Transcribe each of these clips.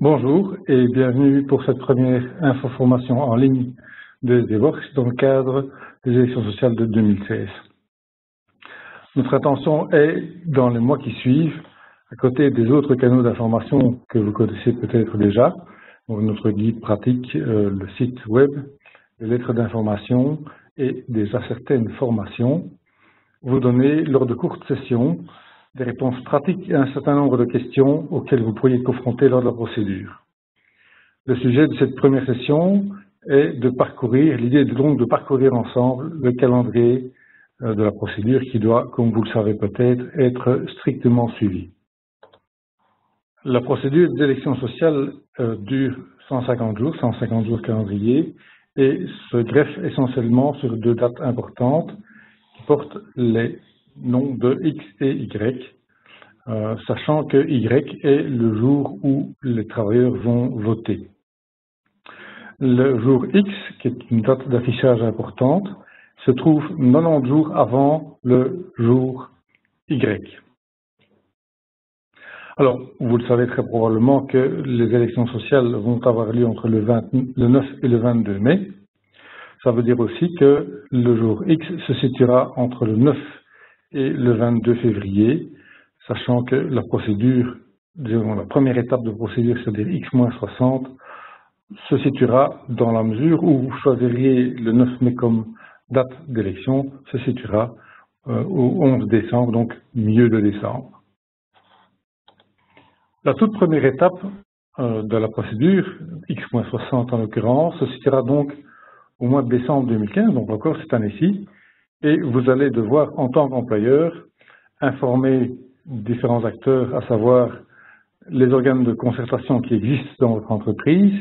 Bonjour et bienvenue pour cette première infoformation en ligne de SDWorks dans le cadre des élections sociales de 2016. Notre intention est, dans les mois qui suivent, à côté des autres canaux d'information que vous connaissez peut-être déjà, donc notre guide pratique, le site web, les lettres d'information et déjà certaines formations, vous donner lors de courtes sessions des réponses pratiques à un certain nombre de questions auxquelles vous pourriez être confrontés lors de la procédure. Le sujet de cette première session est de parcourir, l'idée est donc de parcourir ensemble le calendrier de la procédure qui doit, comme vous le savez peut-être, être strictement suivi. La procédure des élections sociales dure 150 jours calendrier, et se greffe essentiellement sur deux dates importantes qui portent les noms de X et Y, sachant que Y est le jour où les travailleurs vont voter. Le jour X, qui est une date d'affichage importante, se trouve 90 jours avant le jour Y. Alors, vous le savez très probablement que les élections sociales vont avoir lieu entre le 9 et le 22 mai. Ça veut dire aussi que le jour X se situera entre le 9 et le 22 février, sachant que la procédure, disons, la première étape de procédure, c'est-à-dire X-60, se situera dans la mesure où vous choisiriez le 9 mai comme date d'élection, se situera au 11 décembre, donc milieu de décembre. La toute première étape de la procédure, X-60 en l'occurrence, se situera donc au mois de décembre 2015, donc encore cette année-ci, et vous allez devoir, en tant qu'employeur, informer différents acteurs, à savoir les organes de concertation qui existent dans votre entreprise,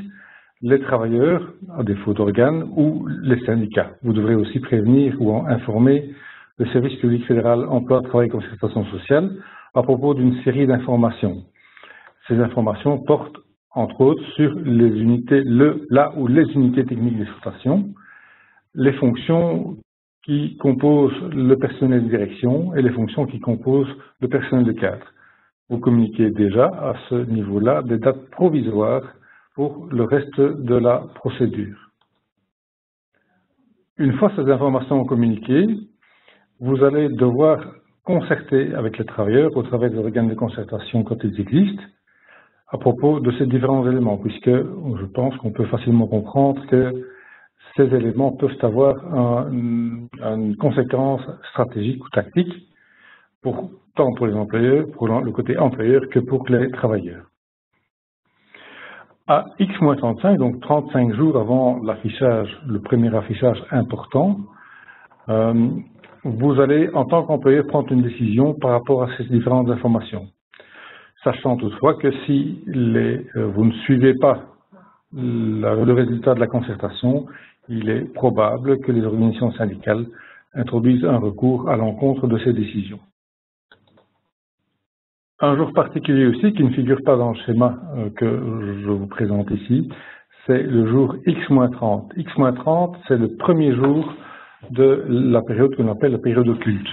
les travailleurs, à défaut d'organes, ou les syndicats. Vous devrez aussi prévenir ou informer le service public fédéral emploi, travail et concertation sociale à propos d'une série d'informations. Ces informations portent, entre autres, sur les unités, là où les unités techniques d'exploitation, les fonctions qui composent le personnel de direction et les fonctions qui composent le personnel de cadre. Vous communiquez déjà à ce niveau-là des dates provisoires pour le reste de la procédure. Une fois ces informations communiquées, vous allez devoir concerter avec les travailleurs au travers des organes de concertation quand ils existent à propos de ces différents éléments, puisque je pense qu'on peut facilement comprendre que ces éléments peuvent avoir une conséquence stratégique ou tactique, tant pour les employeurs, pour le côté employeur, que pour les travailleurs. À X-35, donc 35 jours avant l'affichage, le premier affichage important, vous allez, en tant qu'employeur, prendre une décision par rapport à ces différentes informations. Sachant toutefois que si vous ne suivez pas le résultat de la concertation, il est probable que les organisations syndicales introduisent un recours à l'encontre de ces décisions. Un jour particulier aussi, qui ne figure pas dans le schéma que je vous présente ici, c'est le jour X-30. X-30, c'est le premier jour de la période qu'on appelle la période occulte.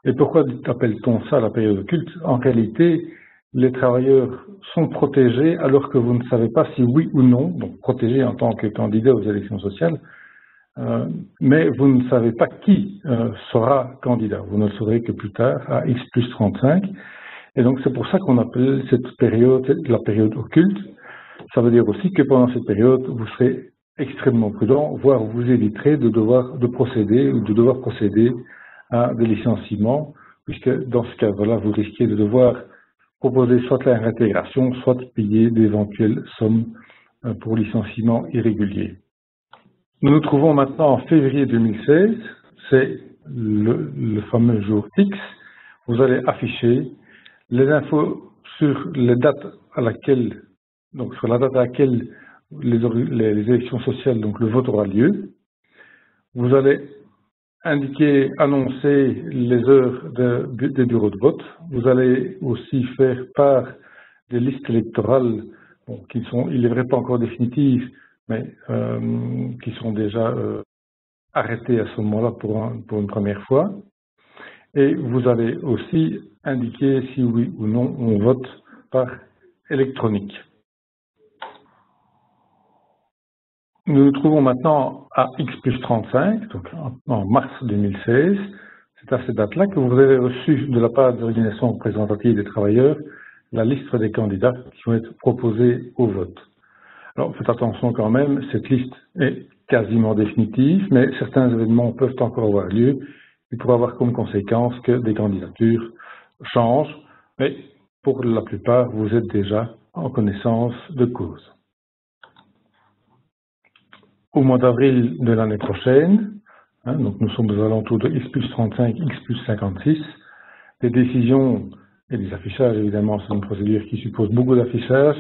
Et pourquoi appelle-t-on ça la période occulte? En réalité, les travailleurs sont protégés alors que vous ne savez pas si oui ou non, donc protégés en tant que candidat aux élections sociales, mais vous ne savez pas qui sera candidat. Vous ne le saurez que plus tard, à X+35. Et donc c'est pour ça qu'on appelle cette période la période occulte. Ça veut dire aussi que pendant cette période, vous serez extrêmement prudent, voire vous éviterez de procéder à des licenciements, puisque dans ce cadre-là, vous risquez de devoir proposer soit la réintégration, soit payer d'éventuelles sommes pour licenciement irrégulier. Nous nous trouvons maintenant en février 2016, c'est le fameux jour X. Vous allez afficher les infos sur les dates à laquelle, donc sur la date à laquelle les élections sociales, donc le vote aura lieu. Vous allez annoncer les heures des bureaux de vote. Vous allez aussi faire part des listes électorales, qui sont, il est vrai, pas encore définitives, mais qui sont déjà arrêtées à ce moment-là pour une première fois. Et vous allez aussi indiquer si oui ou non on vote par électronique. Nous nous trouvons maintenant à X plus 35, donc en mars 2016. C'est à cette date-là que vous avez reçu de la part des organisations représentatives des travailleurs la liste des candidats qui vont être proposés au vote. Alors faites attention quand même, cette liste est quasiment définitive, mais certains événements peuvent encore avoir lieu. Il pourrait avoir comme conséquence que des candidatures changent, mais pour la plupart, vous êtes déjà en connaissance de cause. Au mois d'avril de l'année prochaine, donc nous sommes aux alentours de X plus 35, X plus 56, les décisions et les affichages, évidemment, c'est une procédure qui suppose beaucoup d'affichage.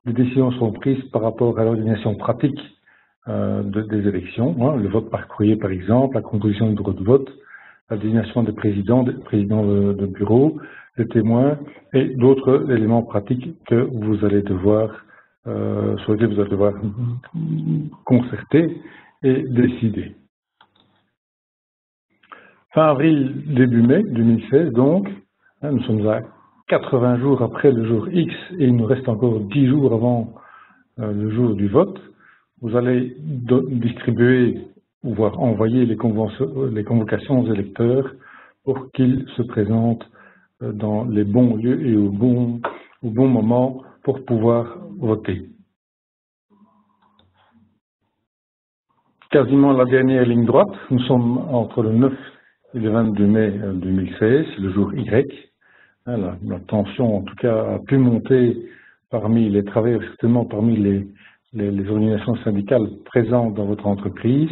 Les décisions sont prises par rapport à l'organisation pratique des élections, le vote par courrier par exemple, la composition du bureau de vote, la désignation des présidents de bureau, des témoins et d'autres éléments pratiques que vous allez devoir, sur lesquels vous allez devoir concerter et décider. Fin avril, début mai 2016, donc, nous sommes à 80 jours après le jour X et il nous reste encore 10 jours avant le jour du vote. Vous allez distribuer ou voire envoyer les convocations aux électeurs pour qu'ils se présentent dans les bons lieux et au bon moment pour pouvoir voter. Quasiment la dernière ligne droite, nous sommes entre le 9 et le 22 mai 2016, le jour Y. La tension, en tout cas, a pu monter parmi les travailleurs, certainement parmi les organisations syndicales présentes dans votre entreprise.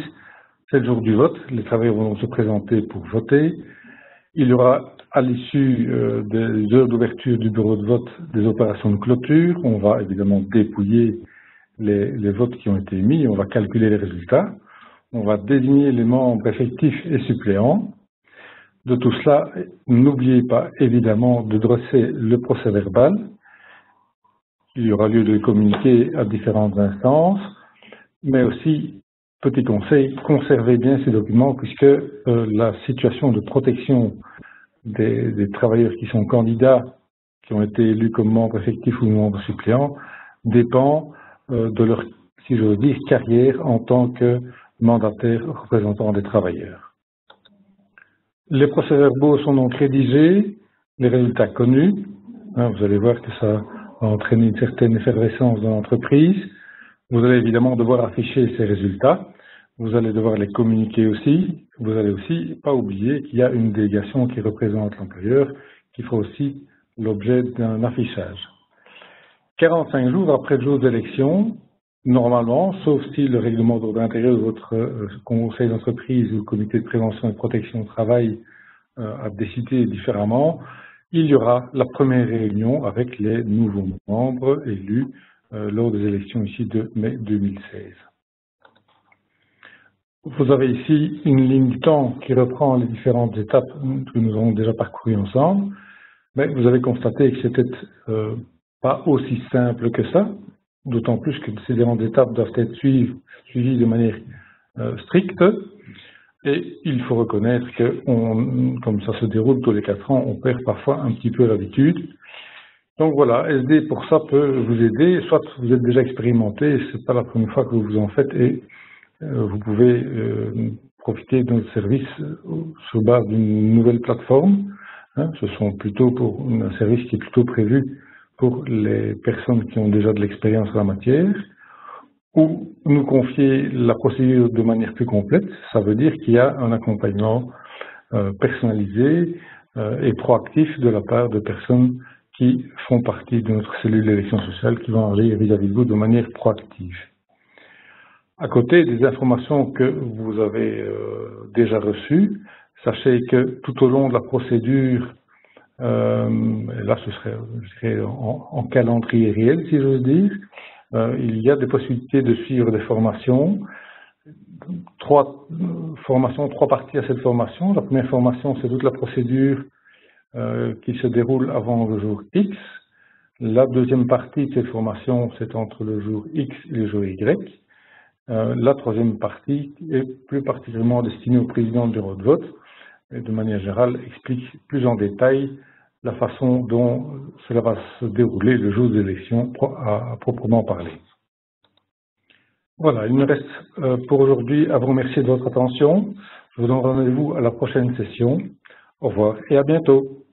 C'est le jour du vote, les travailleurs vont se présenter pour voter. Il y aura, à l'issue des heures d'ouverture du bureau de vote, des opérations de clôture. On va évidemment dépouiller les votes qui ont été émis, on va calculer les résultats. On va désigner les membres effectifs et suppléants. De tout cela, n'oubliez pas évidemment de dresser le procès verbal. Il y aura lieu de le communiquer à différentes instances, mais aussi, petit conseil, conservez bien ces documents puisque la situation de protection des travailleurs qui sont candidats, qui ont été élus comme membres effectifs ou membres suppléants, dépend de leur, si j'ose dire, carrière en tant que mandataire représentant des travailleurs. Les procès-verbaux sont donc rédigés, les résultats connus. Vous allez voir que ça va entraîner une certaine effervescence dans l'entreprise. Vous allez évidemment devoir afficher ces résultats. Vous allez devoir les communiquer aussi. Vous allez aussi pas oublier qu'il y a une délégation qui représente l'employeur qui fera aussi l'objet d'un affichage. 45 jours après le jour d'élection, normalement, sauf si le règlement d'ordre intérieur de votre conseil d'entreprise ou le comité de prévention et de protection au travail a décidé différemment, il y aura la première réunion avec les nouveaux membres élus lors des élections ici de mai 2016. Vous avez ici une ligne de temps qui reprend les différentes étapes que nous avons déjà parcourues ensemble, mais vous avez constaté que c'était pas aussi simple que ça, d'autant plus que ces différentes étapes doivent être suivies de manière stricte. Et il faut reconnaître que, comme ça se déroule tous les 4 ans, on perd parfois un petit peu l'habitude. Donc voilà, SD pour ça peut vous aider, soit vous êtes déjà expérimenté, c'est pas la première fois que vous en faites, et vous pouvez profiter de notre service sur base d'une nouvelle plateforme. Ce sont plutôt pour un service qui est plutôt prévu pour les personnes qui ont déjà de l'expérience en la matière, ou nous confier la procédure de manière plus complète. Ça veut dire qu'il y a un accompagnement personnalisé et proactif de la part de personnes qui font partie de notre cellule d'élection sociale, qui vont agir vis-à-vis de vous de manière proactive. À côté des informations que vous avez déjà reçues, sachez que tout au long de la procédure, et là ce serait, je dirais, en calendrier réel, si j'ose dire, il y a des possibilités de suivre des formations. 3 parties à cette formation. La première formation, c'est toute la procédure qui se déroule avant le jour X. La deuxième partie de cette formation, c'est entre le jour X et le jour Y. La troisième partie est plus particulièrement destinée au président du bureau de vote et de manière générale explique plus en détail la façon dont cela va se dérouler le jour de l'élection à proprement parler. Voilà, il me reste pour aujourd'hui à vous remercier de votre attention. Je vous donne rendez-vous à la prochaine session. Au revoir et à bientôt.